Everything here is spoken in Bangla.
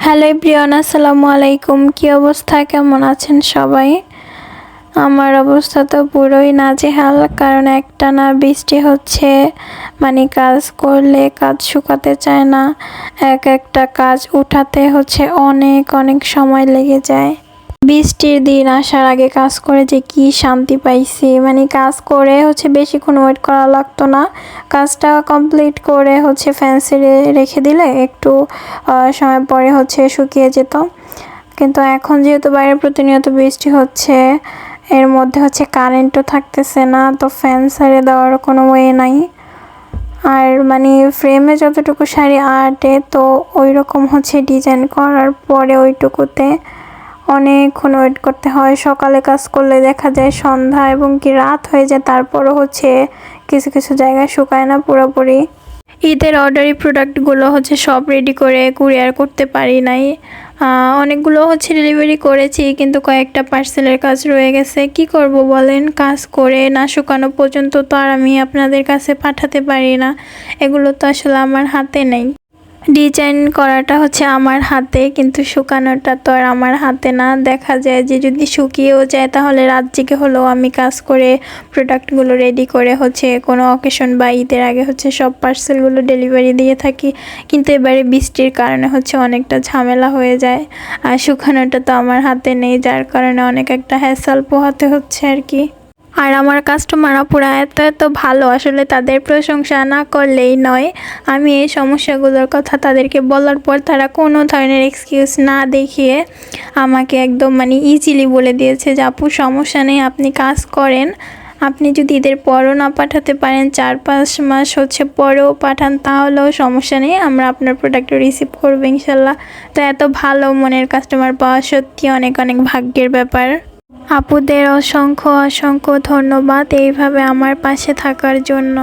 হ্যালো এভরিওয়ান, আসসালামু আলাইকুম। কি অবস্থা, কেমন আছেন সবাই? আমার অবস্থা তো পুরোই নাজেহাল, কারণ একটানা বৃষ্টি হচ্ছে। কাজ করলে কাজ শুকাতে চায় না, একটা কাজ উঠাতে হচ্ছে অনেক অনেক সময় লেগে যায়। বৃষ্টির দিন আসার আগে কাজ করে যে কি শান্তি পাইছি, কাজ করে বেশিক্ষণ ওয়েট করা লাগতো না। কাজটা কমপ্লিট করে ফ্যান রেখে দিলে একটু সময় পরে শুকিয়ে যেত। কিন্তু এখন যেহেতু বাইরে প্রতিনিয়ত বৃষ্টি হচ্ছে, এর মধ্যে কারেন্টও থাকতেছে না, তো ফ্যান ছেড়ে দেওয়ার কোনো ওয়ে নাই। আর ফ্রেমে যতটুকু শাড়ি আটে, তো ওই রকম ডিজাইন করার পরে ওইটুকুতে অনেকক্ষণ ওয়েট করতে হয়। সকালে কাজ করলে দেখা যায় সন্ধ্যা এবং কি রাত হয়ে যায়, তারপরও কিছু কিছু জায়গায় শুকায় না পুরোপুরি। ঈদের অর্ডারি প্রোডাক্টগুলো সব রেডি করে কুরিয়ার করতে পারি নাই। অনেকগুলো ডেলিভারি করেছি, কিন্তু কয়েকটা পার্সেলের কাজ রয়ে গেছে। কি করব বলেন, কাজ করে না শুকানো পর্যন্ত তো আর আমি আপনাদের কাছে পাঠাতে পারি না। এগুলো তো আসলে আমার হাতে নেই। ডিজাইন করাটা আমার হাতে, কিন্তু শুকানোটা তো আর আমার হাতে না। দেখা যায় যে যদি শুকিয়েও যায়, তাহলে রাত জেগে হলেও আমি কাজ করে প্রোডাক্টগুলো রেডি করে কোনো অকেশন বা ঈদের আগে সব পার্সেলগুলো ডেলিভারি দিয়ে থাকি। কিন্তু এবারে বৃষ্টির কারণে অনেকটা ঝামেলা হয়ে যায়, আর শুকানোটা তো আমার হাতে নেই, যার কারণে অনেক একটা হ্যাসেল পোহাতে হচ্ছে আর কি। আর আমার কাস্টমাররা পুরা এত এত ভালো, আসলে তাদের প্রশংসা না করলেই নয়। আমি এই সমস্যাগুলোর কথা তাদেরকে বলার পর তারা কোনো ধরনের এক্সকিউজ না দেখিয়ে আমাকে একদম ইজিলি বলে দিয়েছে যে আপু সমস্যা নেই, আপনি কাজ করেন। আপনি যদি ঈদের পরও না পাঠাতে পারেন, 4-5 মাস পরেও পাঠান, তাহলেও সমস্যা নেই, আমরা আপনার প্রোডাক্ট রিসিভ করবো ইনশাল্লাহ। তো এত ভালো মনের কাস্টমার পাওয়া সত্যি অনেক অনেক ভাগ্যের ব্যাপার। আপুদের অসংখ্য অসংখ্য ধন্যবাদ এইভাবে আমার পাশে থাকার জন্য।